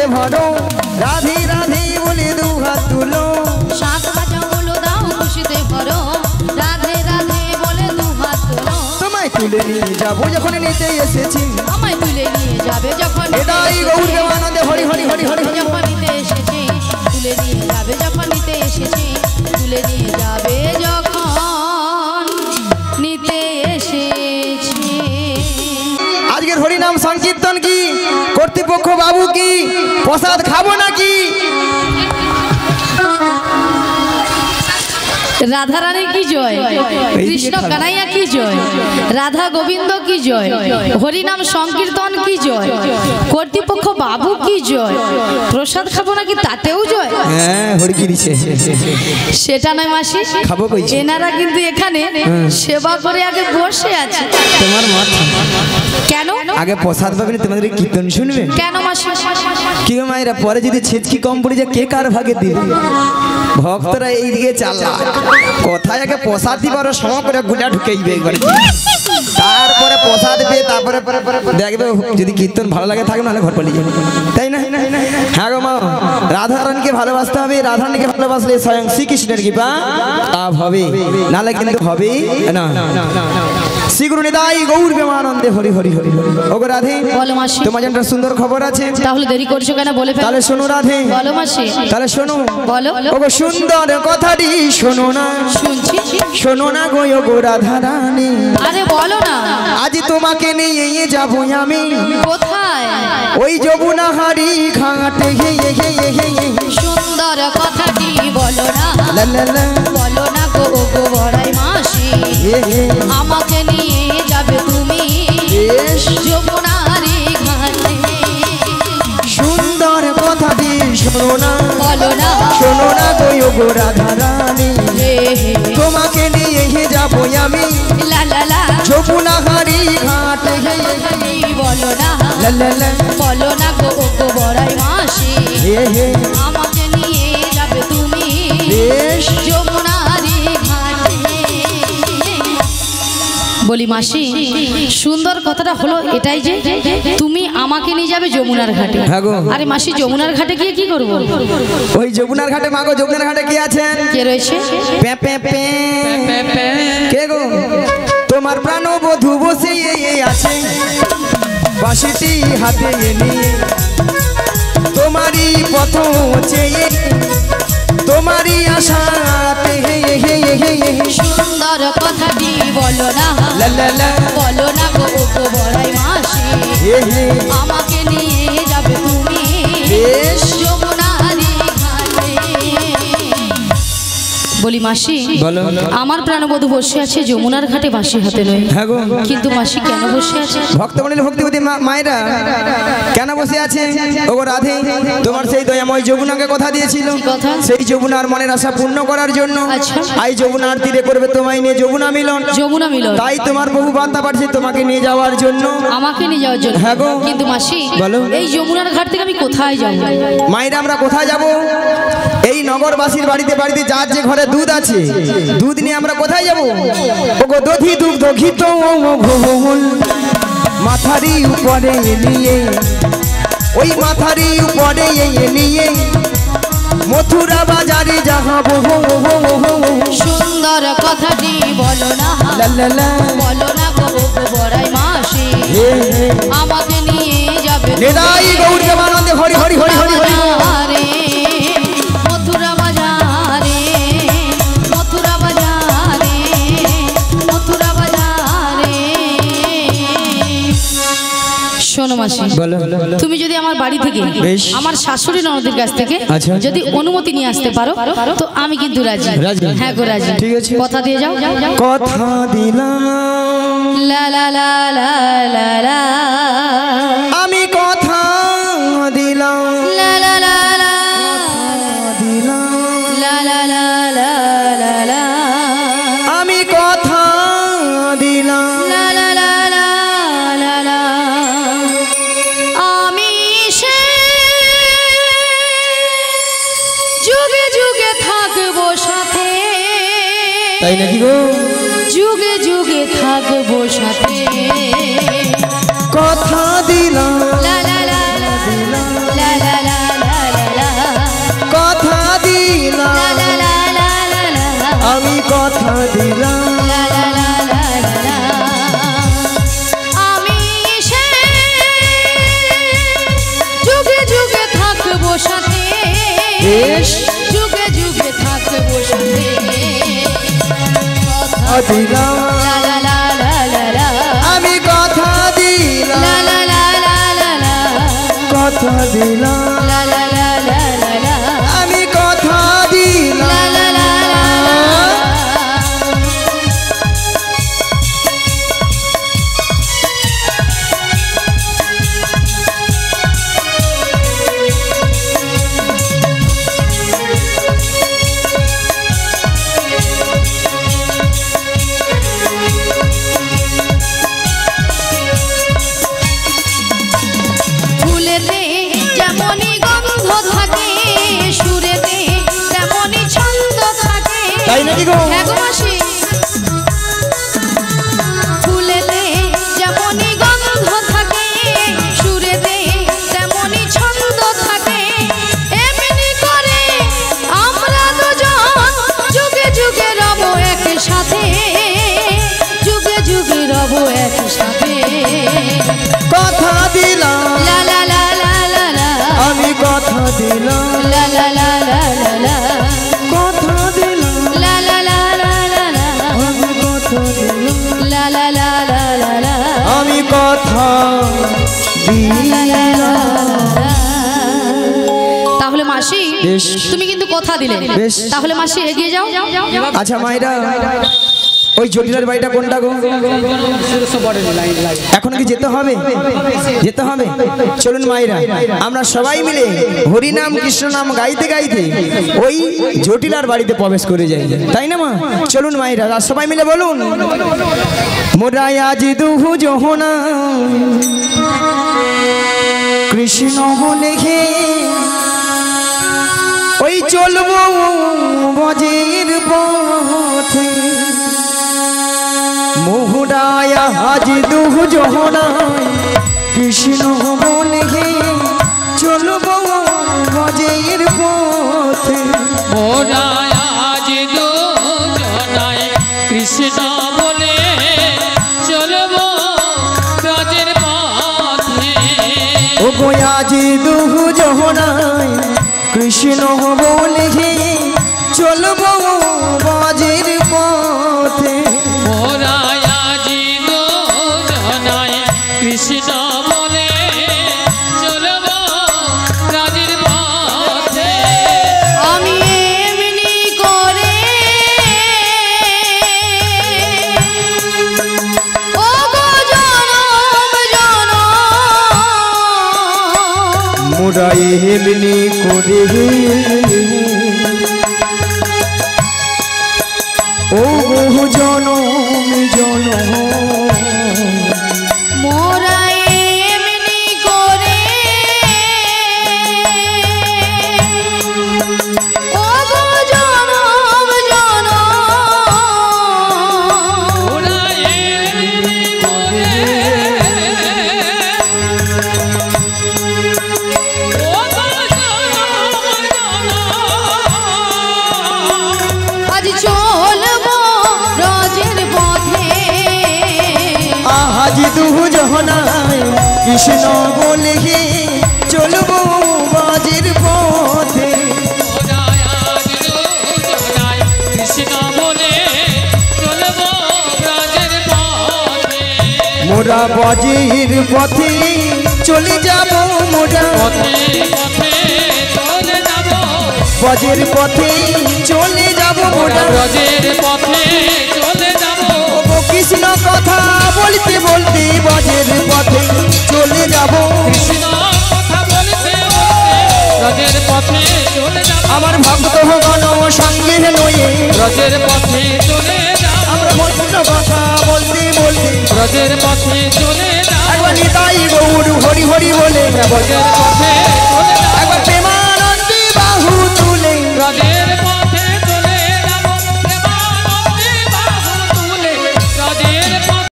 খুশিতে ভরো রাধে রাধে বলে দু হাত তুলো সাত বাজা হলো দাও খুশিতে ভরো রাধে রাধে বলে দু হাত তোলো তোমায় তুলে নিয়ে যাবো যখন নিতে এসেছি আমায় তুলে নিয়ে যাবে যখন এটাই গৌর দেবানন্দে হরি হরি হরি হরি হরি যখন নিতে এসেছি তুলে নিয়ে যাবে যখন নিতে এসেছি তুলে নিয়ে যাবে যখন নিতে এসেছি। আজকের হরিনাম সংকীর্তন কি কর্তৃপক্ষ বাবু কি প্রসাদ খাবো নাকি? রাধা রানী কি জয়, কৃষ্ণ কানাইয়া কি জয়, রাধা গোবিন্দ কি জয়, হরিনাম সংকীর্তন কি জয়, কর্তৃপক্ষ বাবু কি জয়, প্রসাদ খাবো নাকি তাতেও জয়। হ্যাঁ হরি কি দিছে সেটা নয় মাসি, খাবো কইছে এনারা কিন্তু এখানে সেবা করে আগে বসে আছে। তোমার মত কেন? আগে প্রসাদ পাবে তোমাদের কীর্তন শুনবে কেন মাসি? কি গো মায়েরা পরে যদি ছেচকি কম পড়ে যায় কে কার ভাগে দিবে? ভক্তরা এইদিকে চালা কোথায় আগে প্রসাদ দিবার সময় করে গুলা ঢুকাইবে একবার তারপরে প্রসাদ পেয়ে তারপরে দেখবে যদি কীর্তন ভালো লাগে থাকে নাহলে ঘর পালিয়ে যাবে তাই না? হ্যাঁ গো মা রাধারানীকে ভালোবাসতে হবে রাধারানীকে ভালোবাসলে স্বয়ং শ্রীকৃষ্ণের কৃপা লাভ হবে নাহলে কিন্তু হবে না। শ্রী গুরু নিতাই গৌর প্রেমানন্দে হরি হরি হরি হরি। ওগো রাধে বলো মাসি, তোমার জন্য সুন্দর খবর আছে। তাহলে দেরি করছো কেন বলে ফেলো। তাহলে শোনো রাধে। বলো মাসি। তাহলে শোনো। বলো। ওগো সুন্দর কথাটি শোনো না। শুনছি। শোনো না গো ওগো রাধা রানী। আরে বলো না। আজ তোমাকে নিয়ে যাবো আমি। কোথায়? ওই যমুনা হাড়ি ঘাটে। সুন্দর কথাটি বলো না। লা লা লা। বলো না গো ওগো বড়াই মাসি। আমাকে নিয়ে যাবে তুমি যমুনারি ঘাটে। সুন্দর কথাটি শোনো না। বলো না। শোনো না গো ওগো রাধা রানী। তোমাকে নিয়ে যাবো আমি। লা লা লা। যমুনা হাড়ি ঘাটে। বলো না। লা লা লা। বলো না গো ওগো বড়াই মাসি। আমাকে নিয়ে যাবে তুমি যমুনারি ঘাটে। বলি মাসি সুন্দর কথাটা হলো এটাই যে তুমি আমাকে নিয়ে যাবে যমুনার ঘাটে। আরে মাসি যমুনার ঘাটে গিয়ে কি করবো? ওই যমুনার ঘাটে মাগো যমুনার ঘাটে কি আছেন? কে রয়েছে? কে গো? তোমার প্রাণবধূ বসে আছে বাঁশিটি হাতে নিয়ে তোমারই পথ চেয়ে তোমারই আশাতে। সুন্দর কথাটি বলো না। লা লা লা। বলো না গো ওগো বড়াই মাসি। আমাকে নিয়ে যাবে তুমি যমুনারি ঘাটে। বলি মাসি আমার প্রাণবধূ বসে আছে যমুনার ঘাটে বাঁশি হাতে নয়। কিন্তু মাসি কেন বসে আছে? ভক্তমণ্ডলী ভক্তিবতী মায়েরা কেন বসে আছে? ওগো রাধে তোমার সেই দয়াময় যমুনাকে কথা দিয়েছিল সেই যমুনার মনের আশা পূর্ণ করার জন্য আই যমুনার তীরে করবে তোমায় নিয়ে যমুনা মিলন। যমুনা মিলন তাই তোমার বহু বার্তা পাঠাচ্ছে তোমাকে নিয়ে যাওয়ার জন্য। আমাকে নিয়ে যাওয়ার জন্য? হ্যাঁ গো। কিন্তু মাসি বলো এই যমুনার ঘাট থেকে আমি কোথায় যাব? মায়েরা আমরা কোথায় যাব? এই নগরবাসীর বাড়িতে বাড়িতে যার যে ঘরে দুধ আছে দুধ নিয়ে আমরা কোথায় যাব? ওগো দধি দুগ্ধ ঘিত মাথারি উপরে নিয়ে ওই মাথারি উপরে নিয়ে মথুরা বাজারে যাবো। সুন্দর কথাটি বলো না। লা লা লা। বলো না গো বড়াই মাসি। আমাকে নিয়ে যাবে নিতাই গৌর প্রেমানন্দে হরি হরি হরি হরি হরি। মথুরা বাজারে মথুরা বাজারে মথুরা বাজারে। শোনো মাসি তুমি যদি আমার বাড়ি থেকে আমার শাশুড়ি ননদের কাছ থেকে যদি অনুমতি নিয়ে আসতে পারো তো আমি কিন্তু রাজি। হ্যাঁ গো রাজি। ঠিক আছে কথা দিয়ে যাও। কথা দিলাম লা লা লা লা লা লা। আমি কথা দিলাম লা লা লা লা দিলাম লা লা লা লা লা লা। আমি কথা দিলাম লা লা লা লা লা লা। আমি সে যুগে যুগে থাকবো সাথে। তাই নাকি গো? যুগে যুগে থাকবো সাথে। কথা দিলাম লা লা লা লা লা লা লা। আমি কথা দিলাম লা লা লা লা লা লা। আমি সে যুগে যুগে থাকবো সাথে, যুগে যুগে থাকবো সাথে। কথা দিলাম লা লা লা লা লা লা। আমি কথা দিলাম লা লা লা লা লা লা। কথা দিলাম লা লা লা লা লা লা। আমি কথা দিলাম লা লা লা লা লা। ফুলেতে যেমনই গন্ধ থাকে, সুরেতে তেমনই ছন্দ থাকে। তাই নাকি গো? হ্যাঁ গো মাসি। ফুলেতে যেমনই গন্ধ থাকে, সুরেতে তেমনই ছন্দ থাকে। এমনি করে আমরা দুজন যুগে যুগে রব একসাথে, যুগে যুগে রব একসাথে। কথা দিলাম লা লা লা লা লা লা। আমি কথা দিলাম লা লা লা লা লা লা। কথা দিলাম লা লা লা লা লা লা। আমি কথা দিলাম লা লা লা লা লা লা। আমি কথা দিলাম তাহলে মাসি বেশ। তুমি কিন্তু কথা দিলে, বেশ। তাহলে মাসি এগিয়ে যাও। আচ্ছা মাইরা ওই জটিলার বাড়িটা কোনটা গো? এখন কি যেতে হবে? যেতে হবে। চলুন মাইরা আমরা সবাই মিলে হরি নাম কৃষ্ণ নাম গাইতে গাইতে ওই জটিলার বাড়িতে প্রবেশ করে যাই, তাই না মা? চলুন মাইরা আর সবাই মিলে বলুন, মোরা আজ দুহু জহনা কৃষ্ণ লেখে ওই চলবো বজের পথে। মোহরায়া আজ দুহু জহনায় কৃষ্ণ বলে চলবো বজের পথে। মোরা আজ দুজনায় কৃষ্ণ বলে চলবো ব্রজের পথে। ও গো আজ দুহু জহনায় কৃষ্ণ বলে চলবো বজের পথে। মোরা আজ দুজনায় কৃষ্ণ বলে চলবো ব্রজের পথে। আমি এমনি করে ও গো জনম জনম মোরা এমনি করে ও গো জনম জনম মোরা এমনি করে ও গো জনম জনম মোরা এমনি করে ও গো জনম জনম। আজ চলবো ব্রজের পথে। আজ দুহু জহনায় কৃষ্ণ বলে চলবো বাজের পথে। মোরা আজ দুজনায় কৃষ্ণ বলে চলবো ব্রজের পথে। মোরা বাজের পথে চলে যাব, মোরা পথে পথে চলে যাব, বাজের পথে চলে যাব, মোরা ব্রজের পথে চলে যাব। ও কৃষ্ণ কথা বলতে বলতে বাজের পথে চলে যাব। কৃষ্ণ কথা বলতে বলতে ব্রজের পথে চলে যাব। আমার ভক্ত গণ সঙ্গে নয়ে ব্রজের পথে চলে যাব, আমরা কৃষ্ণ কথা বলতে বলতে ব্রজের পথে চলে যাব। একবার নিতাই গৌর হরি হরি বলে ব্রজের পথে